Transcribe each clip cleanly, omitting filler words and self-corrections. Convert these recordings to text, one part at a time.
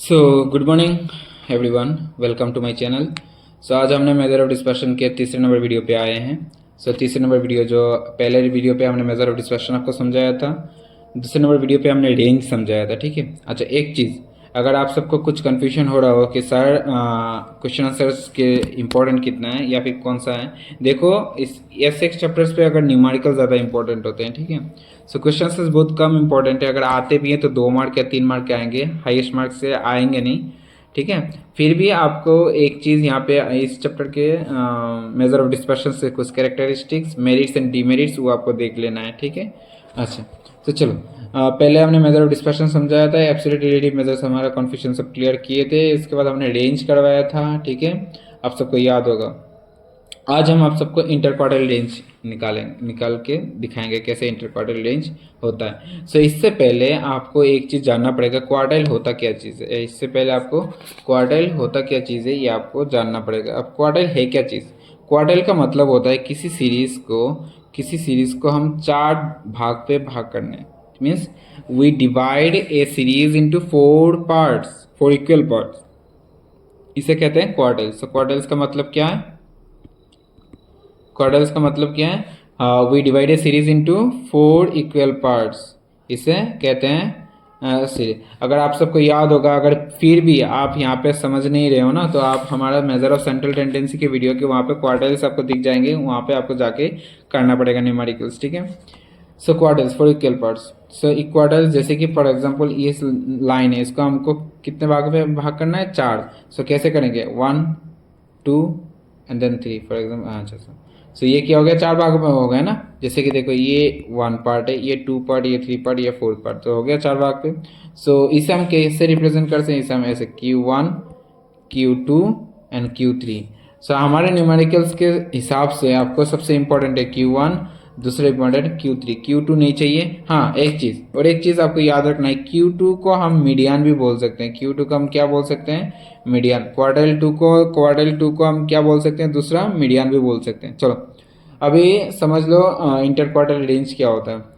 So good morning everyone, welcome to my channel. So आज हमने measure of dispersion के तीसरे नंबर वीडियो पे आए हैं। सो तीसरे नंबर वीडियो, जो पहले वीडियो पे हमने मेजर ऑफ डिस्पर्शन आपको समझाया था, दूसरे नंबर वीडियो पे हमने रेंज समझाया था। ठीक है। अच्छा, एक चीज़, अगर आप सबको कुछ कन्फ्यूजन हो रहा हो कि सर क्वेश्चन आंसर्स के इम्पोर्टेंट कितना है या फिर कौन सा है, देखो इस एस चैप्टर्स पे अगर न्यूमेरिकल ज़्यादा इंपॉर्टेंट होते हैं। ठीक है। सो क्वेश्चन आंसर्स बहुत कम इंपॉर्टेंट है, अगर आते भी हैं तो 2 मार्क या 3 मार्क के आएंगे, हाईएस्ट मार्क से आएंगे नहीं। ठीक है। फिर भी आपको एक चीज़ यहाँ पे इस चैप्टर के मेजर ऑफ डिस्पर्शन से कुछ कैरेक्टरिस्टिक्स, मेरिट्स एंड डीमेरिट्स, वो आपको देख लेना है। ठीक है। अच्छा, तो चलो पहले हमने मेजर ऑफ डिस्पर्शन समझाया था, एब्सोल्यूट रिलेटिव मेजर्स, हमारा कन्फ्यूजन सब क्लियर किए थे। इसके बाद हमने रेंज करवाया था। ठीक है, आप सबको याद होगा। आज हम आप सबको इंटरक्वार्टल रेंज निकाल के दिखाएंगे कैसे इंटरक्वार्टल रेंज होता है। सो इससे पहले आपको एक चीज़ जानना पड़ेगा, क्वार्टाइल होता क्या चीज़ है। इससे पहले आपको क्वार्टाइल होता क्या चीज़ है ये आपको जानना पड़ेगा। अब क्वार्टाइल है क्या चीज़? क्वार्टाइल का मतलब होता है किसी सीरीज़ को हम 4 भाग पे भाग करने, means we divide a series into 4 parts, 4 equal parts, इसे कहते हैं क्वार्टाइल। सो क्वार्टाइल्स का मतलब क्या है? क्वार्टल्स का मतलब क्या है? We divide a series into 4 equal parts, इसे कहते हैं सीरीज। अगर आप सबको याद होगा, अगर फिर भी आप यहाँ पे समझ नहीं रहे हो ना, तो आप हमारा मेजर ऑफ सेंट्रल टेंडेंसी के वीडियो के वहाँ पे क्वार्टल्स आपको दिख जाएंगे, वहाँ पे आपको जाके करना पड़ेगा न्यूमेरिकल्स। ठीक है। सो क्वार्टल्स 4 इक्वल पार्ट्स। सो इक्वार्टल्स, जैसे कि फॉर एग्जांपल ये लाइन है, इसको हमको कितने भाग में भाग करना है? 4। सो कैसे करेंगे? 1 2 एंड देन 3 फॉर एग्जाम्पल। अच्छा, सो ये क्या हो गया? 4 भागों में हो गया ना। जैसे कि देखो, ये 1 पार्ट है, ये 2 पार्ट, ये 3 पार्ट, ये 4 पार्ट, तो हो गया 4 भाग पे। सो इसे हम कैसे रिप्रेजेंट करते हैं? इसे हम ऐसे Q1 Q2 एंड Q3। सो हमारे न्यूमेरिकल्स के हिसाब से आपको सबसे इंपॉर्टेंट है Q1, दूसरा इंपॉर्टेंट Q3, Q2 नहीं चाहिए। हाँ, एक चीज़ आपको याद रखना है, Q2 को हम मीडियन भी बोल सकते हैं। Q2 को हम क्या बोल सकते हैं? मीडियन। क्वार्टाइल टू को हम क्या बोल सकते हैं? दूसरा मीडियन भी बोल सकते हैं। चलो अभी समझ लो इंटर क्वार्टाइल रेंज क्या होता है।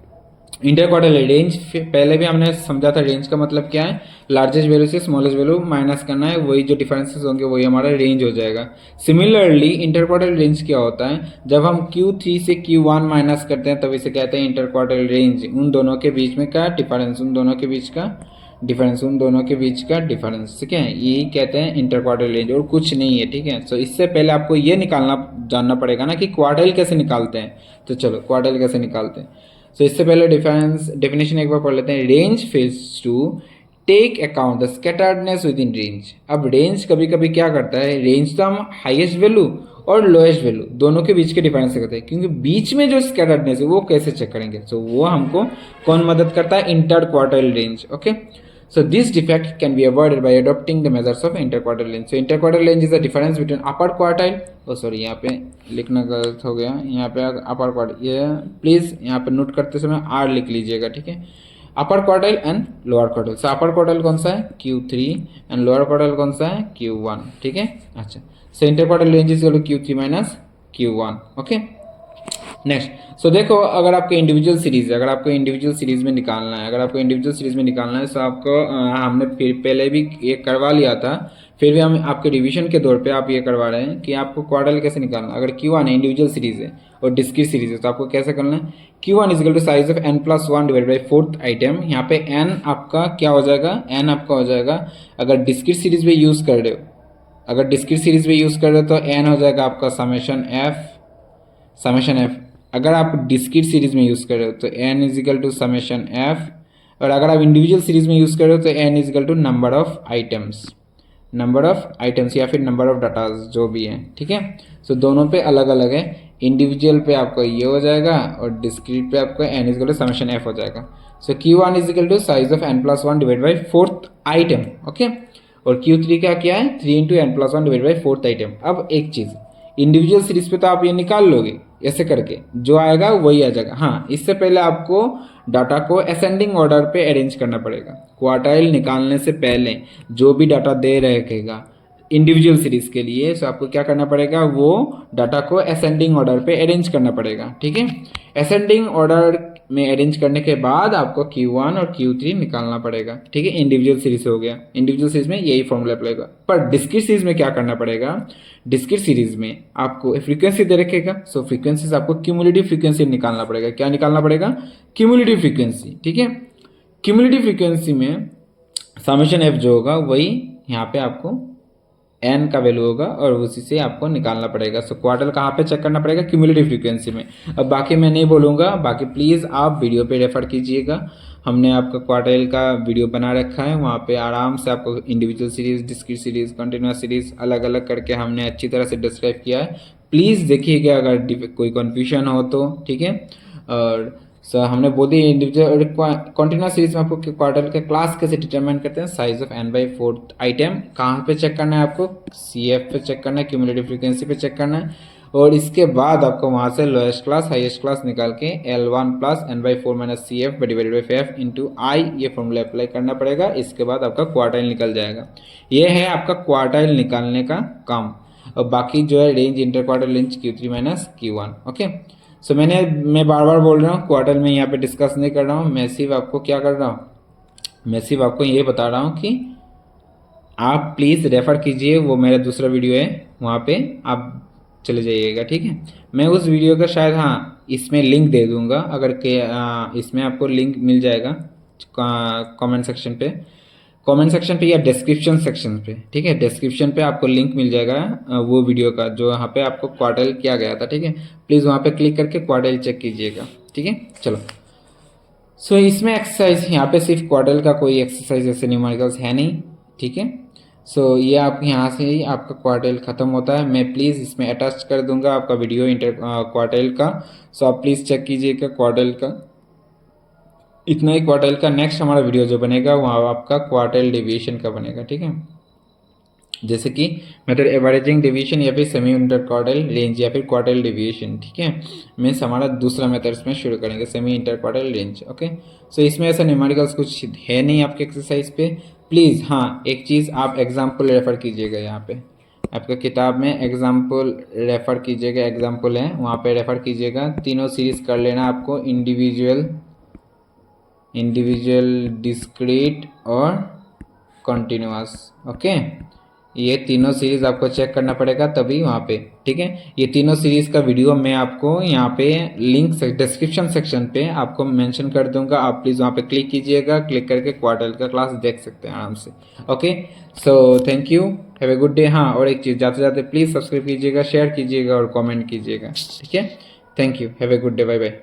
इंटर क्वार्टाइल रेंज पहले भी हमने समझा था। रेंज का मतलब क्या है? लार्जेस्ट वैल्यू से स्मॉलेस्ट वैल्यू माइनस करना है, वही जो डिफरेंसेस होंगे वही हमारा रेंज हो जाएगा। सिमिलरली इंटर क्वार्टाइल रेंज क्या होता है? जब हम Q3 से Q1 माइनस करते हैं तब इसे कहते हैं इंटर क्वार्टाइल रेंज। उन दोनों के बीच में का डिफरेंस, उन दोनों के बीच का डिफरेंस, ठीक है, यही कहते हैं इंटर क्वार्टाइल रेंज, और कुछ नहीं है। ठीक है। सो इससे पहले आपको ये जानना पड़ेगा ना कि क्वार्टाइल कैसे निकालते हैं। तो चलो क्वार्टाइल कैसे निकालते हैं। सो इससे पहले डेफिनेशन एक बार पढ़ लेते हैं। Range fails to take account the scatteredness within range. अब रेंज कभी कभी क्या करता है? रेंज तो हम हाईएस्ट वैल्यू और लोएस्ट वैल्यू दोनों के बीच के डिफरेंस से करते हैं, क्योंकि बीच में जो स्कैटर्डनेस है वो कैसे चेक करेंगे? सो वो हमको कौन मदद करता है? Inter quartile range. Okay. So this defect can be avoided by adopting the measures of interquartile range. So interquartile range is the difference between upper quartile, oh sorry यहाँ पे लिखना गलत हो गया, यहाँ पे अपर क्वार्टाइल, ये प्लीज़ यहाँ पे नोट करते समय R लिख लीजिएगा। ठीक है। अपर quartile and lower quartile. So upper quartile कौन सा है? Q3 एंड लोअर क्वार्टाइल कौन सा है? Q1। ठीक है। अच्छा, so interquartile range is equal to Q3 minus Q1। Okay. Next, so देखो, अगर आपको इंडिविजुअल सीरीज है, अगर आपको इंडिविजुअल सीरीज में निकालना है, सो आपको हमने फिर पहले भी ये करवा लिया था, फिर भी हम आपके रिवीजन के दौर पे आप ये करवा रहे हैं कि आपको क्वार्टाइल कैसे निकालना है। अगर Q1 है, इंडिविजुअल सीरीज है और डिस्क्रीट सीरीज है, तो आपको कैसे करना है? Q1 is equal to size of n+1 divide by 4th item. यहाँ पे n आपका क्या हो जाएगा? n आपका हो जाएगा, अगर डिस्क्रीट सीरीज में यूज़ कर रहे हो, तो n हो जाएगा आपका समेशन f। अगर आप डिस्क्रीट सीरीज में यूज़ कर रहे हो तो n is equal to summation f, और अगर आप इंडिविजुअल सीरीज में यूज़ कर रहे हो तो n is equal to number of items या फिर नंबर ऑफ डाटाज, जो भी है। ठीक है। सो दोनों पे अलग अलग है। इंडिविजुअल पे आपको ये हो जाएगा और डिस्क्रीट पे आपको n is equal to summation f हो जाएगा। So Q1 is equal to size of n+1 divide by 4th item. Okay. और Q3 का क्या है? 3 into n+1 divide by 4th item. अब एक चीज़, इंडिविजुअल सीरीज पे तो आप ये निकाल लोगे ऐसे करके, जो आएगा वही आ जाएगा। हाँ, इससे पहले आपको डाटा को असेंडिंग ऑर्डर पे अरेंज करना पड़ेगा। क्वार्टाइल निकालने से पहले जो भी डाटा दे रहेगा इंडिविजुअल सीरीज के लिए, सो आपको क्या करना पड़ेगा? वो डाटा को असेंडिंग ऑर्डर पे अरेंज करना पड़ेगा। ठीक है। असेंडिंग ऑर्डर में अरेंज करने के बाद आपको Q1 और Q3 निकालना पड़ेगा, ठीक है। इंडिविजुअल सीरीज हो गया, इंडिविजुअल सीरीज में यही फॉर्मूला अप्लाई होगा। पर डिस्क्रीट सीरीज में क्या करना पड़ेगा, डिस्क्रीट सीरीज में आपको फ्रीक्वेंसी दे रखेगा, सो फ्रीक्वेंसी से आपको क्यूमुलेटिव फ्रीक्वेंसी निकालना पड़ेगा। क्या निकालना पड़ेगा, क्यूमुलेटिव फ्रीक्वेंसी, ठीक है। क्यूमुलेटिव फ्रीक्वेंसी में समेशन एफ जो होगा वही यहाँ पे आपको एन का वैल्यू होगा और उसी से आपको निकालना पड़ेगा। सो क्वार्टल कहाँ पे चेक करना पड़ेगा, क्यूमुलेटिव फ्रीक्वेंसी में। अब बाकी मैं नहीं बोलूँगा, बाकी प्लीज़ आप वीडियो पे रेफर कीजिएगा। हमने आपका क्वार्टल का वीडियो बना रखा है, वहाँ पे आराम से आपको individual series, discrete series, continuous series अलग अलग करके हमने अच्छी तरह से डिस्क्राइब किया है। प्लीज़ देखिएगा अगर कोई कन्फ्यूजन हो तो, ठीक है। और सर हमने बोल दी इंडिविजुअल कॉन्टिन्यूस सीरीज में आपको क्वार्टर के क्लास कैसे डिटरमाइन करते हैं, साइज ऑफ n/4 आइटम कहाँ पे चेक करना है आपको, CF पे चेक करना है, क्यूमुलेटिव फ्रीक्वेंसी पे चेक करना है। और इसके बाद आपको वहाँ से लोएस्ट क्लास हाईएस्ट क्लास निकाल के L1 plus n/4 - CF divided by f into i ये फॉर्मूला अप्लाई करना पड़ेगा। इसके बाद आपका क्वार्टाइल निकल जाएगा। ये है आपका क्वार्टाइल निकालने का काम। और बाकी जो है range, inter quarter range Q3 - Q1, okay. So मैं बार बार बोल रहा हूँ, क्वार्टर में यहाँ पे डिस्कस नहीं कर रहा हूँ, मैं सिर्फ आपको क्या कर रहा हूँ, मैं सिर्फ आपको ये बता रहा हूँ कि आप प्लीज़ रेफ़र कीजिए, वो मेरा दूसरा वीडियो है, वहाँ पे आप चले जाइएगा, ठीक है। मैं उस वीडियो का शायद हाँ इसमें लिंक दे दूँगा, अगर के इसमें आपको लिंक मिल जाएगा कमेंट सेक्शन पे, या डिस्क्रिप्शन सेक्शन पे, ठीक है। डिस्क्रिप्शन पे आपको लिंक मिल जाएगा वो वीडियो का, जो यहाँ पे आपको क्वार्टाइल किया गया था, ठीक है। प्लीज़ वहाँ पे क्लिक करके क्वार्टाइल चेक कीजिएगा, ठीक है। चलो, सो इसमें एक्सरसाइज यहाँ पे सिर्फ क्वार्टाइल का कोई एक्सरसाइज ऐसे न्यूमेरिकल्स है नहीं, ठीक है। सो ये आप यहाँ से ही आपका क्वार्टाइल ख़त्म होता है। मैं प्लीज़ इसमें अटैच कर दूंगा आपका वीडियो इंटर क्वार्टाइल का, सो आप प्लीज़ चेक कीजिएगा क्वार्टाइल का। इतना ही क्वार्टाइल का। नेक्स्ट हमारा वीडियो जो बनेगा वहाँ आपका क्वार्टाइल डेविएशन का बनेगा, ठीक है। जैसे कि मेथड एवरेजिंग डेविएशन या फिर सेमी इंटर क्वार्टाइल रेंज या फिर क्वार्टाइल डेविएशन, ठीक है। मीन्स हमारा दूसरा मेथड्स में शुरू करेंगे, semi inter quartile range, okay. So इसमें ऐसा न्यूमेरिकल्स कुछ है नहीं आपके एक्सरसाइज पे। प्लीज़ हाँ एक चीज़ आप एग्जाम्पल रेफ़र कीजिएगा, यहाँ पे आपका किताब में एग्जाम्पल रेफ़र कीजिएगा, एग्जाम्पल है वहाँ पे रेफ़र कीजिएगा। तीनों सीरीज़ कर लेना आपको, इंडिविजुअल, डिस्क्रीट और कंटिन्यूअस, ओके। ये तीनों सीरीज़ आपको चेक करना पड़ेगा तभी वहाँ पे, ठीक है। ये तीनों सीरीज़ का वीडियो मैं आपको यहाँ पे लिंक डिस्क्रिप्शन सेक्शन पे आपको मेंशन कर दूंगा। आप प्लीज़ वहाँ पे क्लिक कीजिएगा, क्लिक करके क्वार्टल का क्लास देख सकते हैं आराम से, okay. So thank you, have a good day. हाँ और एक चीज़, जाते जाते प्लीज़ सब्सक्राइब कीजिएगा, शेयर कीजिएगा और कॉमेंट कीजिएगा, ठीक है। Thank you, have a good day, bye bye.